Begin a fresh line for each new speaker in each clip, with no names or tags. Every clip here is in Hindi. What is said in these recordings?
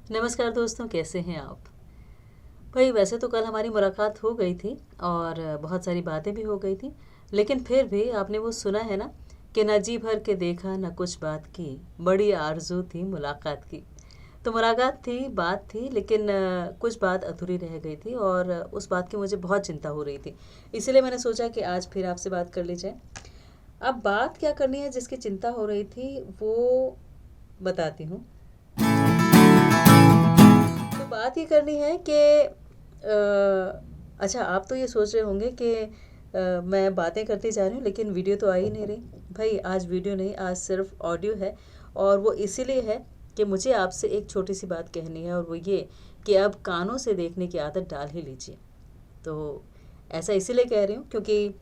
नमस्कार दोस्तों, कैसे हैं आप? भाई वैसे तो कल हमारी मुलाकात हो गई थी और बहुत सारी बातें भी हो गई थी। लेकिन फिर भी आपने वो सुना है ना कि न जी भर के देखा न कुछ बात की, बड़ी आरज़ू थी मुलाकात की। तो मुलाकात थी, बात थी, लेकिन कुछ बात अधूरी रह गई थी और उस बात की मुझे बहुत चिंता हो रही थी। इसीलिए मैंने सोचा कि आज फिर आपसे बात कर ली जाए। अब बात क्या करनी है जिसकी चिंता हो रही थी वो बताती हूँ। तो बात ये करनी है कि अच्छा, आप तो ये सोच रहे होंगे कि मैं बातें करती जा रही हूँ लेकिन वीडियो तो आ ही नहीं रही। भाई आज वीडियो नहीं, आज सिर्फ ऑडियो है। और वो इसीलिए है कि मुझे आपसे एक छोटी सी बात कहनी है, और वो ये कि अब कानों से देखने की आदत डाल ही लीजिए। तो ऐसा इसीलिए कह रही हूँ क्योंकि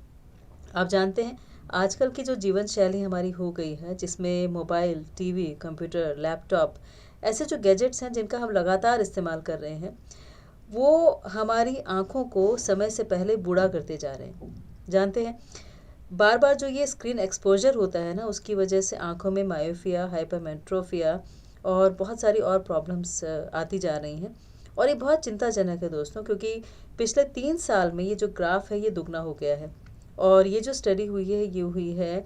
आप जानते हैं आजकल की जो जीवन शैली हमारी हो गई है, जिसमें मोबाइल, टीवी, कंप्यूटर, लैपटॉप, ऐसे जो गैजेट्स हैं जिनका हम लगातार इस्तेमाल कर रहे हैं, वो हमारी आँखों को समय से पहले बूढ़ा करते जा रहे हैं। जानते हैं, बार-बार जो ये स्क्रीन एक्सपोज़र होता है ना, उसकी वजह से आँखों में मायोपिया, हाइपरमेट्रोपिया और बहुत सारी और प्रॉब्लम्स आती जा रही हैं। और ये बहुत चिंताजनक है दोस्तों, क्योंकि पिछले 3 साल में ये जो ग्राफ है ये दुगना हो गया है। और ये जो स्टडी हुई है ये हुई है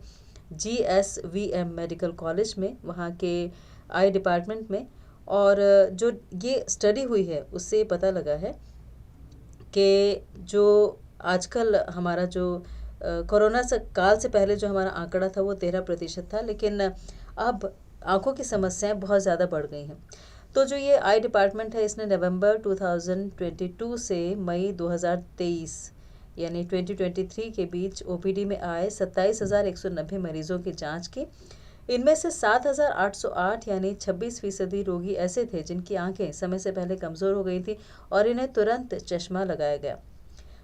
GSVM मेडिकल कॉलेज में, वहाँ के आई डिपार्टमेंट में। और जो ये स्टडी हुई है उससे पता लगा है कि जो आजकल हमारा जो कोरोना से काल से पहले जो हमारा आंकड़ा था वो 13% था, लेकिन अब आंखों की समस्याएं बहुत ज़्यादा बढ़ गई हैं। तो जो ये आई डिपार्टमेंट है इसने नवंबर 2022 से मई 2023 यानी 2023 के बीच ओपीडी में आए 27,190 मरीजों की जांच की। इनमें से 7,808 यानी 26% रोगी ऐसे थे जिनकी आंखें समय से पहले कमज़ोर हो गई थी और इन्हें तुरंत चश्मा लगाया गया।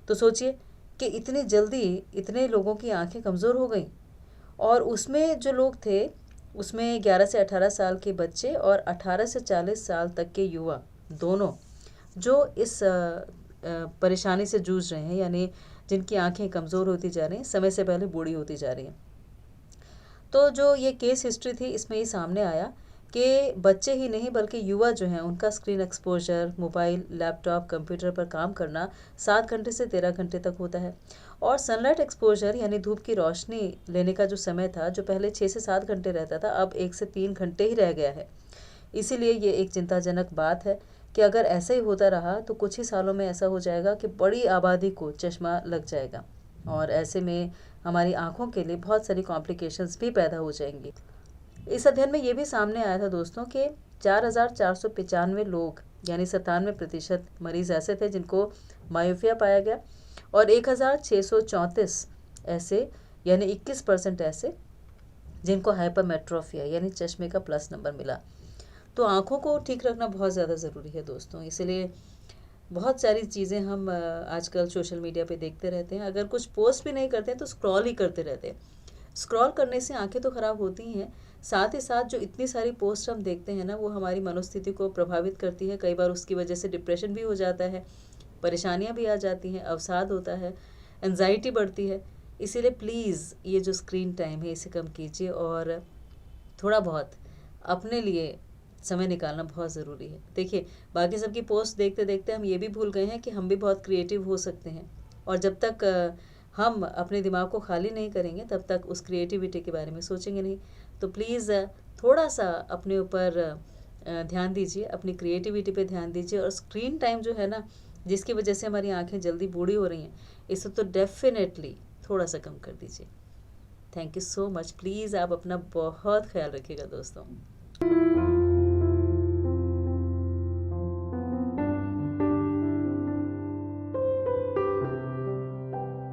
तो सोचिए कि इतनी जल्दी इतने लोगों की आंखें कमज़ोर हो गई। और उसमें जो लोग थे उसमें 11 से 18 साल के बच्चे और 18 से 40 साल तक के युवा, दोनों जो इस परेशानी से जूझ रहे हैं, यानी जिनकी आंखें कमज़ोर होती जा रही हैं, समय से पहले बूढ़ी होती जा रही हैं। तो जो ये केस हिस्ट्री थी इसमें ये सामने आया कि बच्चे ही नहीं बल्कि युवा जो हैं उनका screen exposure, mobile, laptop, computer पर काम करना 7 घंटे से 13 घंटे तक होता है। और सनलाइट एक्सपोजर यानी धूप की रोशनी लेने का जो समय था, जो पहले 6 से 7 घंटे रहता था, अब 1 से 3 घंटे ही रह गया है। इसीलिए ये एक चिंताजनक बात है कि अगर ऐसा ही होता रहा तो कुछ ही सालों में ऐसा हो जाएगा कि बड़ी आबादी को चश्मा लग जाएगा। और ऐसे में हमारी आँखों के लिए बहुत सारी कॉम्प्लिकेशंस भी पैदा हो जाएंगी। इस अध्ययन में ये भी सामने आया था दोस्तों कि 4,495 लोग यानी 97% मरीज ऐसे थे जिनको मायोपिया पाया गया, और 1,634 ऐसे यानी 21% ऐसे जिनको हाइपरमेट्रोपिया यानी चश्मे का प्लस नंबर मिला। तो आँखों को ठीक रखना बहुत ज़्यादा ज़रूरी है दोस्तों। इसलिए बहुत सारी चीज़ें हम आजकल सोशल मीडिया पे देखते रहते हैं। अगर कुछ पोस्ट भी नहीं करते हैं तो स्क्रॉल ही करते रहते हैं। स्क्रॉल करने से आंखें तो ख़राब होती ही हैं, साथ ही साथ जो इतनी सारी पोस्ट हम देखते हैं ना, वो हमारी मनोस्थिति को प्रभावित करती है। कई बार उसकी वजह से डिप्रेशन भी हो जाता है, परेशानियाँ भी आ जाती हैं, अवसाद होता है, एंजाइटी बढ़ती है। इसीलिए प्लीज़ ये जो स्क्रीन टाइम है इसे कम कीजिए और थोड़ा बहुत अपने लिए समय निकालना बहुत ज़रूरी है। देखिए, बाकी सबकी पोस्ट देखते देखते हम ये भी भूल गए हैं कि हम भी बहुत क्रिएटिव हो सकते हैं। और जब तक हम अपने दिमाग को खाली नहीं करेंगे तब तक उस क्रिएटिविटी के बारे में सोचेंगे नहीं। तो प्लीज़ थोड़ा सा अपने ऊपर ध्यान दीजिए, अपनी क्रिएटिविटी पे ध्यान दीजिए। और स्क्रीन टाइम जो है ना, जिसकी वजह से हमारी आंखें जल्दी बूढ़ी हो रही हैं, इसे तो डेफिनेटली थोड़ा सा कम कर दीजिए। Thank you so much. Please आप अपना बहुत ख्याल रखिएगा दोस्तों।